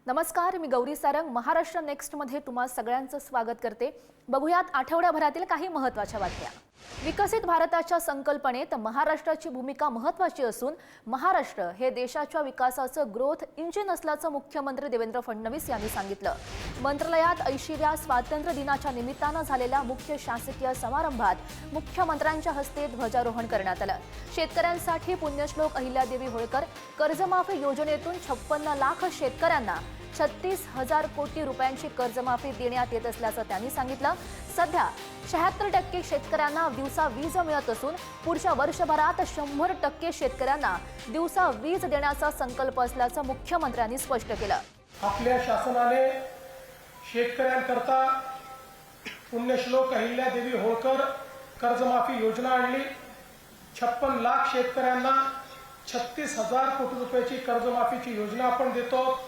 नमस्कार, मी गौरी सारंग महाराष्ट्र नेक्स्ट मध्ये तुम्हा सगळ्यांचं स्वागत करते। बघूयात आठवड्याभरातील काही महत्त्वाच्या बातम्या। विकसित भारताच्या संकल्पनेत महाराष्ट्राची भूमिका महत्त्वाची असून महाराष्ट्र हे देशाच्या विकासाचं ग्रोथ इंजिन असल्याचं मुख्यमंत्री देवेंद्र फडणवीस यांनी सांगितलं। मंत्रालयात 80व्या स्वातंत्र्य दिनाच्या निमित्तानं झालेल्या मुख्य शासकीय समारंभात मुख्यमंत्र्यांच्या हस्ते ध्वजारोहण करण्यात आलं। शेतकऱ्यांसाठी पुण्यश्लोक अहिल्यादेवी होळकर कर्जमाफी योजनेतून 56 लाख शेतकऱ्यांना 36,000 कोटी रुपयांची कर्जमाफी देण्यात येत असल्याचं त्यांनी सांगितलं। सध्या 76% शेतकऱ्यांना दिवसा वीज मिळत असून पुढच्या वर्षभरात 100% शेतकऱ्यांना दिवसा वीज देण्याचा संकल्प असल्याचं मुख्यमंत्र्यांनी स्पष्ट केलं। आपल्या शासनाने शेतकऱ्यांकरता पुण्यश्लोक अहिल्यादेवी होळकर कर्जमाफी योजना आणली। 56 लाख शेतकऱ्यांना 36,000 कोटी रुपयाची कर्जमाफीची योजना आपण देतो।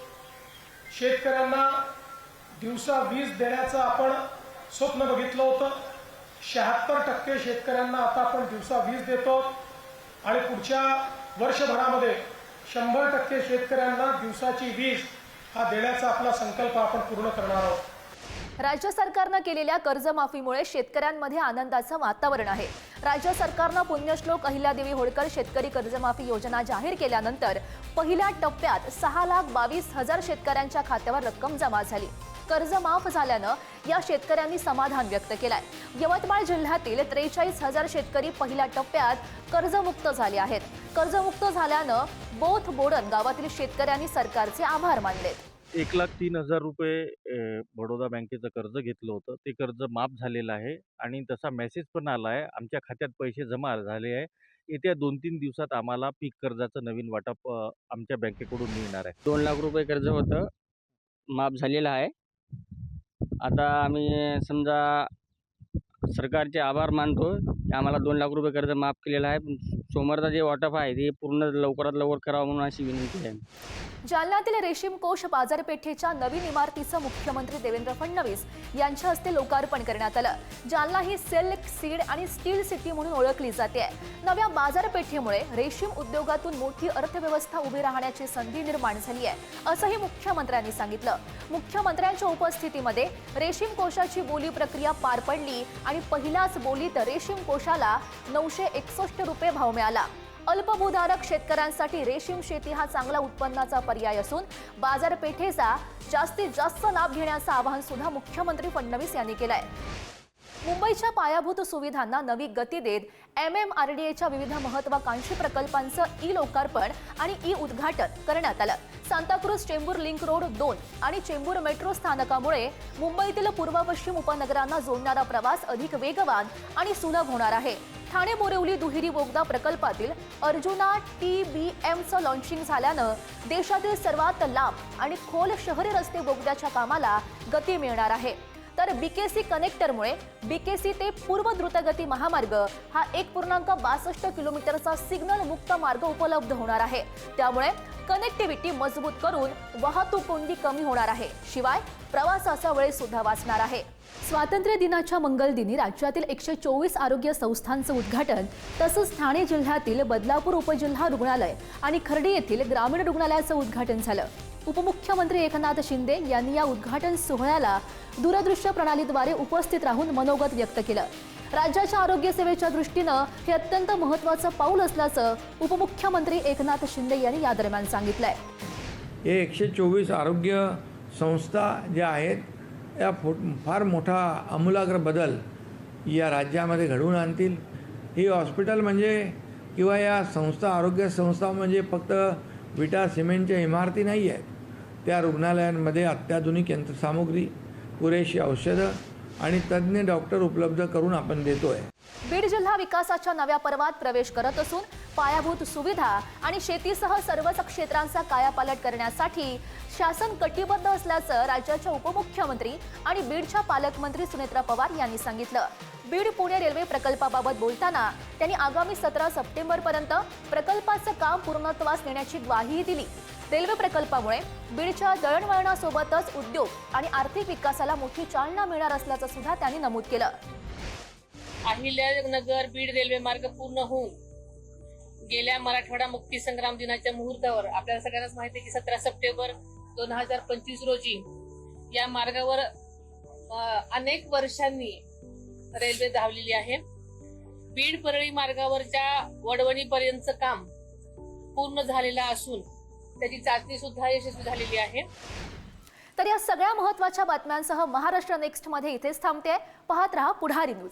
शेतकऱ्यांना दिवसा वीज देण्याचं आपण स्वप्न बघितलं होतं। 76% शेतकऱ्यांना आता आपण दिवसा वीज देतो आणि पुढच्या वर्षभरामध्ये 100% शेतकऱ्यांना दिवसाची वीज हा देण्याचा आपला संकल्प आपण पूर्ण करणार आहोत। राज्य सरकारने केलेल्या कर्जमाफीमुळे शेतकऱ्यांमध्ये आनंदाचं वातावरण आहे। राज्य सरकारने पुण्यश्लोक अहिल्यादेवी होळकर शेतकरी कर्जमाफी योजना जाहीर केल्यानंतर पहिल्या टप्प्यात 6,22,000 शेतकऱ्यांच्या खात्यावर रक्कम जमा झाली। कर्ज माफ झाल्यानं या शेतकऱ्यांनी समाधान व्यक्त केलंय। यवतमाळ जिल्ह्यातील 43,000 शेतकरी पहिल्या टप्प्यात कर्जमुक्त झाले आहेत। कर्जमुक्त झाल्यानं बोथ बोडन गावातील शेतकऱ्यांनी सरकारचे आभार मानलेत। 1,03,000 रुपये बडोदा बँकेचं कर्ज घेतलं होतं, ते कर्ज माफ झालेलं आहे आणि तसा मेसेज पण आला आहे। आमच्या खात्यात पैसे जमा झाले आहे। येत्या 2-3 दिवसात आम्हाला पीक कर्जाचं नवीन वाटप आमच्या बँकेकडून मिळणार आहे। 2 लाख रुपये कर्ज होतं, माफ झालेलं आहे। आता आम्ही समजा सरकारचे आभार मानतो की आम्हाला 2 लाख रुपये कर्ज माफ केलेलं आहे। पण सोमवारचा जे वाटप आहे ते पूर्ण लवकरात लवकर करावं म्हणून अशी विनंती आहे। जालन्यातील रेशीम कोष बाजारपेठेच्या नवीन इमारतीचं मुख्यमंत्री देवेंद्र फडणवीस यांच्या हस्ते लोकार्पण करण्यात आलं। जालना ही सिल्क, सीड आणि स्टील सिटी म्हणून ओळखली जाते। नव्या बाजारपेठेमुळे रेशीम उद्योगातून मोठी अर्थव्यवस्था उभी राहण्याची संधी निर्माण झाली आहे, असंही मुख्यमंत्र्यांनी सांगितलं। मुख्यमंत्र्यांच्या उपस्थितीमध्ये रेशीम कोषाची बोली प्रक्रिया पार पडली आणि पहिल्याच बोलीत रेशीम कोषाला 961 रुपये भाव मिळाला। अल्पभूधारक शेतकऱ्यांसाठी रेशीम शेती हा चांगला उत्पन्नाचा पर्याय असून बाजारपेठेचा जास्तीत जास्त लाभ घेण्याचं आवाहन सुद्धा मुख्यमंत्री फडणवीस यांनी केलंय। मुंबईच्या पायाभूत सुविधांना नवी गती देत MMRDAच्या विविध महत्त्वाकांक्षी प्रकल्पांचं लोकार्पण आणि उद्घाटन करण्यात आलं। सांताक्रूज चेंबूर लिंक रोड 2 आणि चेंबूर मेट्रो स्थानकामुळे मुंबईतील पूर्व पश्चिम उपनगरांना जोडणारा प्रवास अधिक वेगवान आणि सुलभ होणार आहे। ठाणे बोरिवली दुहेरी बोगदा प्रकल्पातील अर्जुना TBMचं लॉन्चिंग झाल्यानं देशातील सर्वात लांब आणि खोल शहरी रस्ते बोगद्याच्या कामाला गती मिळणार आहे। तर BKC कनेक्टरमुळे BKC ते पूर्व द्रुतगती महामार्ग हा 1.62 किलोमीटरचा सिग्नल मुक्त मार्ग उपलब्ध होणार आहे। त्यामुळे कनेक्टिव्हिटी मजबूत करून वाहतूक कोंडी कमी होणार आहे, शिवाय प्रवासाचा वेळ सुद्धा वाचणार आहे। स्वातंत्र्य दिनाच्या मंगल दिनी राज्यातील 124 आरोग्य संस्थांचं उद्घाटन तसंच ठाणे जिल्ह्यातील बदलापूर उपजिल्हा रुग्णालय आणि खर्डी येथील ग्रामीण रुग्णालयाचं उद्घाटन झालं। उपमुख्यमंत्री एकनाथ शिंदे यांनी या उद्घाटन सोहळ्याला दूरदृश्य प्रणालीद्वारे उपस्थित राहून मनोगत व्यक्त केलं। राज्याच्या आरोग्य सेवेच्या दृष्टीनं हे अत्यंत महत्त्वाचं पाऊल असल्याचं उपमुख्यमंत्री एकनाथ शिंदे यांनी या दरम्यान सांगितलंय। हे 124 आरोग्य संस्था ज्या आहेत या फार मोठा आमूलाग्र बदल या राज्यामध्ये घडवून आणतील। ही हॉस्पिटल म्हणजे किंवा या संस्था आरोग्य संस्था म्हणजे फक्त विटा सिमेंटच्या इमारती नाही आहेत। त्या रुग्णालयांमध्ये अत्याधुनिक यंत्रसामुग्री, पुरेशी औषधं आणि तज्ज्ञ डॉक्टर उपलब्ध करून आपण देतोय। बीड जिल्हा विकासाच्या नव्या पर्वात प्रवेश करत असून पायाभूत सुविधा आणि शेतीसह सर्वच क्षेत्रांचा कायापालट करण्यासाठी शासन कटिबद्ध असल्याचं राज्याच्या उपमुख्यमंत्री आणि बीडच्या पालकमंत्री सुनेत्रा पवार यांनी सांगितलं। बीड पुणे रेल्वे प्रकल्पाबाबत बोलताना त्यांनी आगामी 17 सप्टेंबरपर्यंत प्रकल्पाचं काम पूर्णत्वास नेण्याची ग्वाही दिली। रेल्वे प्रकल्पामुळे बीडच्या दळणवळणासोबतच उद्योग आणि आर्थिक विकासाला मोठी चालना मिळणार असल्याचं सुद्धा त्यांनी नमूद केलं। अहिल्यानगर बीड रेल्वे मार्ग पूर्ण होऊन गेल्या मराठवाडा मुक्ती संग्राम दिनाच्या मुहूर्तावर आपल्याला सगळ्यांनाच माहिती आहे की 17 सप्टेंबर 2025 रोजी या मार्गावर अनेक वर्षांनी रेल्वे धावलेली आहे. बीड परळी मार्गावरच्या वडवणीपर्यंतचं काम पूर्ण झालेलं असून त्याची चाचणी सुद्धा यशस्वी झालेली आहे. तर या सगळ्या महत्त्वाच्या बातम्यांसह महाराष्ट्र नेक्स्ट मध्ये इथेच थांबते. पाहत रहा पुढारी न्यूज.